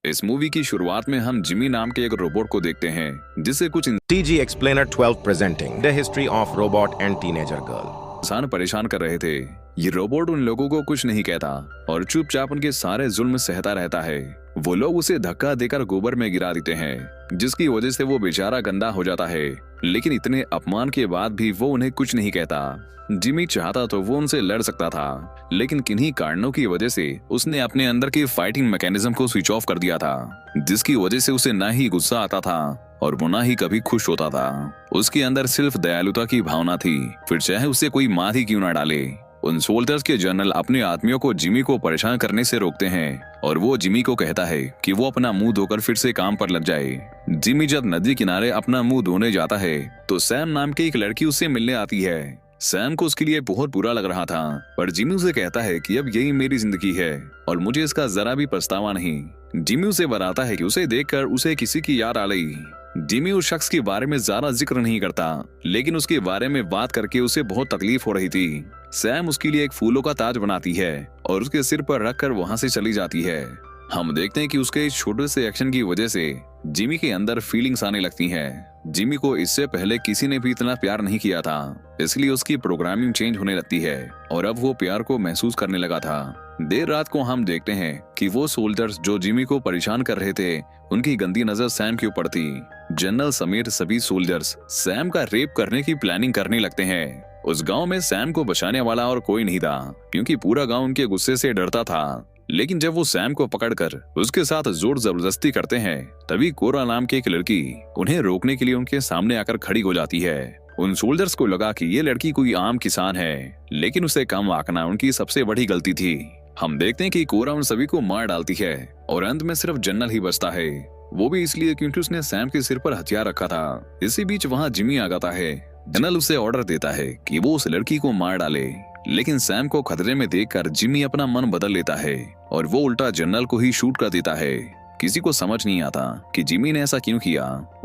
इस मूवी की शुरुआत में हम जिमी नाम के एक रोबोट को देखते हैं जिससे कुछ TG Explainer 12 presenting the history of robot and teenager girl. इंसान परेशान कर रहे थे। ये रोबोट उन लोगों को कुछ नहीं कहता और चुपचाप उनके सारे जुल्म सहता रहता है। वो लोग उसे धक्का देकर गोबर में गिरा देते हैं जिसकी वजह से वो बेचारा गंदा हो जाता है, लेकिन इतने अपमान के बाद भी वो उन्हें कुछ नहीं कहता। जिमी चाहता तो वो उनसे लड़ सकता था, लेकिन किन्हीं कारणों की वजह से उसने अपने अंदर के फाइटिंग मैकेनिज्म को स्विच ऑफ कर दिया था, जिसकी वजह से उसे ना ही गुस्सा आता था और वो ना ही कभी खुश होता था। उसके अंदर सिर्फ दयालुता की भावना थी, फिर चाहे उसे कोई मार ही क्यों ना डाले। उन सोल्जर्स के जनरल अपने आदमियों को जिमी को परेशान करने से रोकते हैं और वो जिमी को कहता है कि वो अपना मुंह धोकर फिर से काम पर लग जाए। जिमी जब नदी किनारे अपना मुंह धोने जाता है तो सैम नाम की एक लड़की उससे मिलने आती है। सैम को उसके लिए बहुत बुरा लग रहा था, पर जिमी उसे कहता है कि अब यही मेरी जिंदगी है और मुझे इसका जरा भी पछतावा नहीं। जिमी उसे बताता है कि उसे देखकर उसे किसी की याद आ गई। जिमी उस शख्स के बारे में ज्यादा जिक्र नहीं करता, लेकिन उसके बारे में बात करके उसे बहुत तकलीफ हो रही थी। सैम उसके लिए एक फूलों का ताज बनाती है और उसके सिर पर रखकर वहां से चली जाती है। हम देखते हैं कि उसके इस छोटे से एक्शन की वजह से जिमी के अंदर फीलिंग्स आने लगती हैं। जिमी को इससे पहले किसी ने भी इतना प्यार नहीं किया था, इसलिए उसकी प्रोग्रामिंग चेंज होने लगती है और अब वो प्यार को महसूस करने लगा था। देर रात को हम देखते हैं कि वो सोल्जर्स जो जिमी को परेशान कर रहे थे, उनकी गंदी नजर सैम के ऊपर थी। जनरल समेत सभी सोल्जर्स सैम का रेप करने की प्लानिंग करने लगते हैं। उस गांव में सैम को बचाने वाला और कोई नहीं था, क्योंकि पूरा गांव उनके गुस्से से डरता था। लेकिन जब वो सैम को पकड़कर उसके साथ जोर जबरदस्ती करते हैं, तभी कोरा नाम की एक लड़की उन्हें रोकने के लिए उनके सामने आकर खड़ी हो जाती है। उन सोल्जर्स को लगा कि ये लड़की कोई आम किसान है, लेकिन उसे कम आंकना उनकी सबसे बड़ी गलती थी। हम देखते हैं कि कोरा उन सभी को मार डालती है और अंत में सिर्फ जनरल ही बचता है, वो भी इसलिए क्योंकि उसने सैम के सिर पर हथियार रखा था। इसी बीच वहाँ जिमी आ जाता है। जनरल उसे ऑर्डर देता है कि वो उस लड़की को मार डाले, लेकिन सैम को खतरे में देखकर जिमी अपना मन बदल लेता है और वो उल्टा जनरल को ही शूट कर देता है। किसी को समझ नहीं आता कि जिमी ने ऐसा क्यों किया।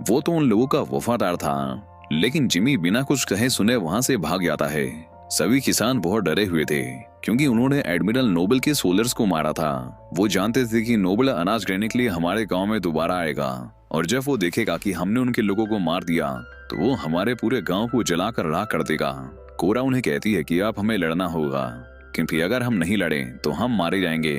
वो तो उन लोगों का वफादार था, लेकिन जिमी बिना कुछ कहे सुने वहां से भाग जाता है। सभी किसान बहुत डरे हुए थे, क्योंकि उन्होंने एडमिरल नोबल के सोल्जर्स को मारा था। वो जानते थे कि नोबल अनाज लेने के लिए हमारे गाँव में दोबारा आएगा और जब वो देखेगा कि हमने उनके लोगों को मार दिया तो वो हमारे पूरे गाँव को जलाकर राख कर देगा। कोरा उन्हें कहती है कि आप हमें लड़ना होगा, क्योंकि अगर हम नहीं लड़े तो हम मारे जाएंगे।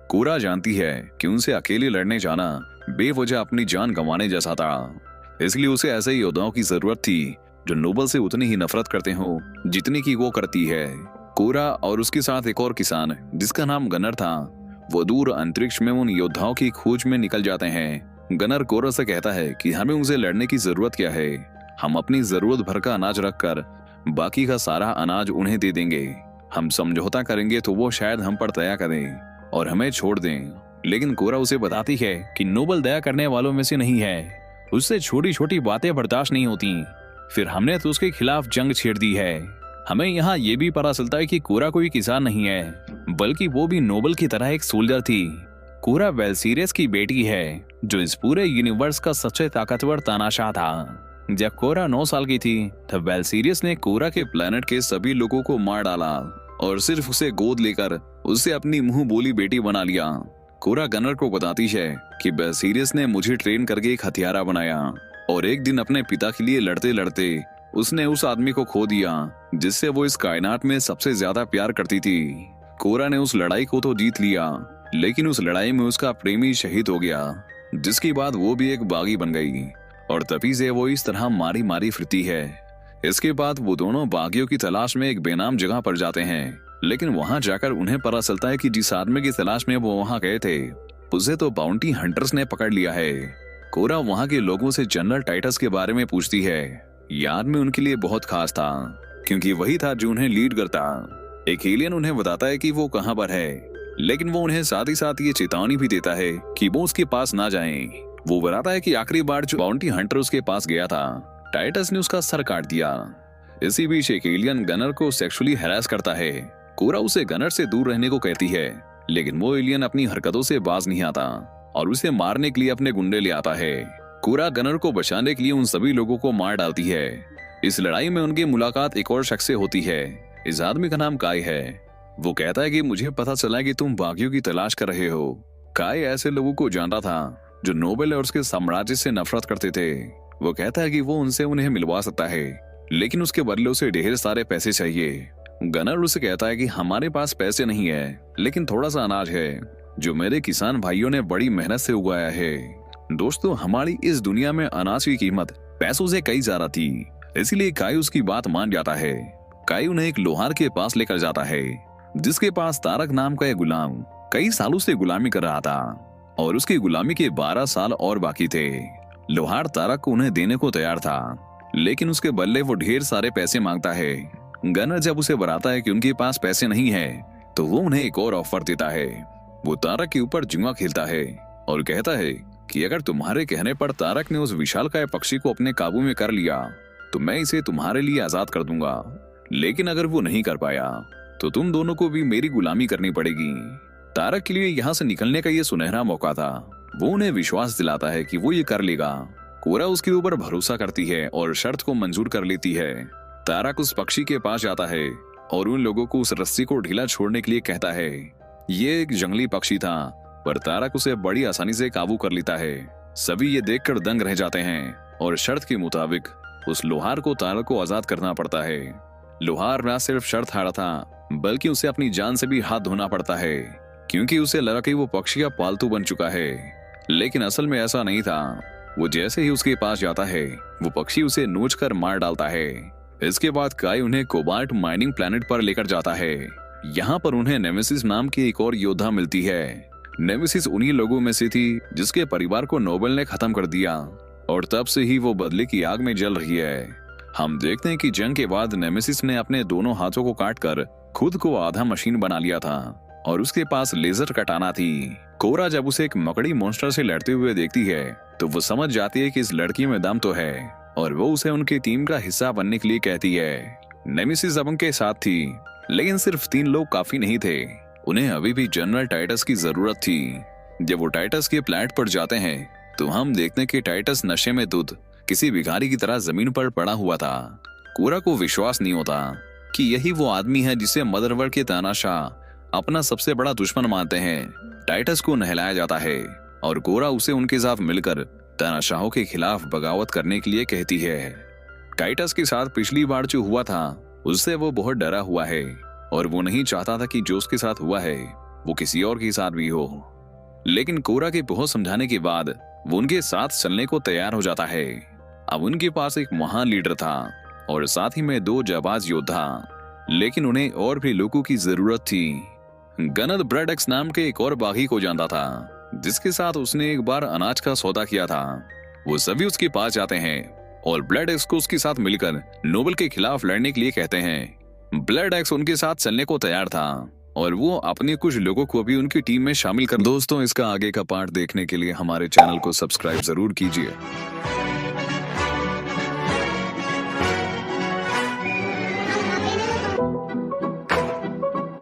कोरा जानती है कि उनसे अकेले लड़ने जाना बेवजह अपनी जान गंवाने जैसा था, इसलिए उसे ऐसे योद्धाओं की जरूरत थी जो नोबल से उतनी ही नफरत करते हो जितनी की वो करती है। कोरा और उसके साथ एक और किसान जिसका नाम गनर था, वो दूर अंतरिक्ष में उन योद्धाओं की खोज में निकल जाते हैं। गनर कोरा से कहता है कि हमें उनसे लड़ने की जरूरत क्या है, हम अपनी जरूरत भर का अनाज रखकर बाकी का सारा अनाज उन्हें दे देंगे। हम समझौता करेंगे तो वो शायद हम पर दया करें और हमें छोड़ दें। लेकिन कोरा उसे बताती है कि नोबल दया करने वालों में से नहीं है, उससे छोटी छोटी बातें बर्दाश्त नहीं होती। फिर हमने तो उसके खिलाफ जंग छेड़ दी है। हमें यहाँ ये भी पता चलता है कि कोरा कोई किसान नहीं है, बल्कि वो भी नोबल की तरह एक सोल्जर थी। कोरा वेलसीरियस की बेटी है, जो इस पूरे यूनिवर्स का सबसे ताकतवर तानाशाह था। जब कोरा 9 साल की थी तब वेलसीरियस ने कोरा के प्लेनेट के सभी लोगों को मार डाला और सिर्फ उसे गोद लेकर उसे अपनी मुंह बोली बेटी बना लिया। कोरा गनर को बताती है कि वेलसीरियस ने मुझे ट्रेन करके एक हथियारा बनाया और एक दिन अपने पिता के लिए लड़ते लड़ते उसने उस आदमी को खो दिया जिससे वो इस कायनात में सबसे ज्यादा प्यार करती थी। कोरा ने उस लड़ाई को तो जीत लिया, लेकिन उस लड़ाई में उसका प्रेमी शहीद हो गया, जिसके बाद वो भी एक बागी बन गई और तभी से वो इस तरह मारी मारी फिरती है। इसके बाद वो दोनों बागियों की तलाश में एक बेनाम जगह पर जाते हैं, लेकिन वहां जाकर उन्हें पता चलता है कि जिस आदमी की तलाश में वो वहां गए थे उसे तो बाउंटी हंटर्स ने पकड़ लिया है। कोरा वहां के लोगों से जनरल टाइटस के बारे में पूछती है। ये आदमी उनके लिए बहुत खास था, क्योंकि वही था जो उन्हें लीड करता। एक एलियन उन्हें बताता है कि वो कहां पर है, लेकिन वो उन्हें साथ ही साथ ये चेतावनी भी देता है कि वो उसके पास ना जाएं। वो बताता है कि आखिरी बार जो बाउंटी हंटर उसके पास गया था, टाइटस ने उसका सर काट दिया। इसी बीच एक एलियन गनर को सेक्सुअली हैरास करता है। कोरा उसे गनर से दूर रहने को कहती है, लेकिन वो एलियन अपनी हरकतों से बाज नहीं आता और उसे मारने के लिए अपने गुंडे ले आता है। कोरा गनर को बचाने के लिए उन सभी लोगों को मार डालती है। इस लड़ाई में उनकी मुलाकात एक और शख्स से होती है। इस आदमी का नाम काय है। वो कहता है कि मुझे पता चला कि तुम बागियों की तलाश कर रहे हो काई ऐसे लोगों को जानता था जो नोबेल और उसके साम्राज्य से नफरत करते थे। वो कहता है कि वो उनसे उन्हें मिलवा सकता है, लेकिन उसके बदले उसे ढेर सारे पैसे चाहिए। गनर उसे कहता है कि हमारे पास पैसे नहीं है, लेकिन थोड़ा सा अनाज है जो मेरे किसान भाइयों ने बड़ी मेहनत से उगाया है। दोस्तों, हमारी इस दुनिया में अनाज की कीमत पैसों से कई ज्यादा थी, इसलिए काई उसकी बात मान जाता है। काई उन्हें एक लोहार के पास लेकर जाता है, जिसके पास तारक नाम का एक गुलाम कई सालों से गुलामी कर रहा था और उसकी गुलामी के 12 साल और बाकी थे। लोहार तारक को उन्हें देने को तैयार था, लेकिन उसके बदले वो ढेर सारे पैसे मांगता है। गनर जब उसे बताता है कि उनके पास पैसे नहीं है, तो वो उन्हें एक और ऑफर देता है। वो तारक के ऊपर जुआ खेलता है और कहता है कि अगर तुम्हारे कहने पर तारक ने उस विशालकाय पक्षी को अपने काबू में कर लिया तो मैं इसे तुम्हारे लिए आजाद कर दूंगा, लेकिन अगर वो नहीं कर पाया तो तुम दोनों को भी मेरी गुलामी करनी पड़ेगी। तारक के लिए यहाँ से निकलने का ये सुनहरा मौका था। वो उन्हें विश्वास दिलाता है कि वो ये कर लेगा। कोरा उसके ऊपर भरोसा करती है और शर्त को मंजूर कर लेती है। तारक उस पक्षी के पास जाता है और उन लोगों को उस रस्सी को ढीला छोड़ने के लिए कहता है। ये एक जंगली पक्षी था, पर तारक उसे बड़ी आसानी से काबू कर लेता है। सभी ये देखकर दंग रह जाते हैं और शर्त के मुताबिक उस लोहार को तारक को आजाद करना पड़ता है। लोहार न सिर्फ शर्त हारा था, बल्कि उसे अपनी जान से भी हाथ धोना पड़ता है, क्योंकि उसे लगा कि वो पक्षी अब पालतू बन चुका है। लेकिन असल में ऐसा नहीं था। वो जैसे ही उसके पास जाता है, वो पक्षी उसे नोचकर मार डालता है। इसके बाद काई उन्हें कोबाल्ट माइनिंग प्लैनेट पर लेकर जाता है। यहाँ पर उन्हें नेमेसिस नाम की एक और योद्धा मिलती है। नेमेसिस उन्हीं लोगों में से थी जिसके परिवार को नोबेल ने खत्म कर दिया, और तब से ही वो बदले की आग में जल रही है। हम देखते हैं कि जंग के बाद नेमेसिस ने अपने दोनों हाथों को काटकर खुद को आधा मशीन बना लिया था और उसके पास लेजर कटाना थी। कोरा जब उसे एक मकड़ी मॉन्स्टर से लड़ते हुए देखती है, तो वो समझ जाती है कि इस लड़की में दम तो है, और वो उसे उनकी टीम का हिस्सा बनने के लिए कहती है। नेमेसिस अब उनके साथ थी, लेकिन सिर्फ 3 लोग काफी नहीं थे। उन्हें अभी भी जनरल टाइटस की जरूरत थी। जब वो टाइटस के प्लांट पर जाते हैं, तो हम देखते हैं कि टाइटस नशे में धुत किसी भिखारी की तरह जमीन पर पड़ा हुआ था। कोरा को विश्वास नहीं होता कि यही वो आदमी है जिसे मदरवर्ल्ड के तानाशाह अपना सबसे बड़ा दुश्मन मानते हैं। टाइटस को नहलाया जाता है और कोरा उसे उनके साथ मिलकर तानाशाहों के खिलाफ बगावत करने के लिए कहती है। टाइटस के साथ पिछली बार जो हुआ था, उससे वो बहुत डरा हुआ है और वो नहीं चाहता था कि जो उसके साथ हुआ है वो किसी और के साथ भी हो। लेकिन कोरा के बहुत समझाने के बाद वो उनके साथ चलने को तैयार हो जाता है। अब उनके पास एक महान लीडर था और साथ ही में 2 जाबाज योद्धा, लेकिन उन्हें और भी लोगों की जरूरत थी। गनर ब्रेड एक्स नाम के एक और बागी को जानता था, जिसके साथ उसने एक बार अनाज का सौदा किया था। वो सभी उसके पास जाते हैं और ब्लेड एक्स को उसके साथ मिलकर नोबेल के खिलाफ लड़ने के लिए कहते हैं। ब्लेड एक्स उनके साथ चलने को तैयार था और वो अपने कुछ लोगों को भी उनकी टीम में शामिल कर। दोस्तों, इसका आगे का पार्ट देखने के लिए हमारे चैनल को सब्सक्राइब जरूर कीजिए।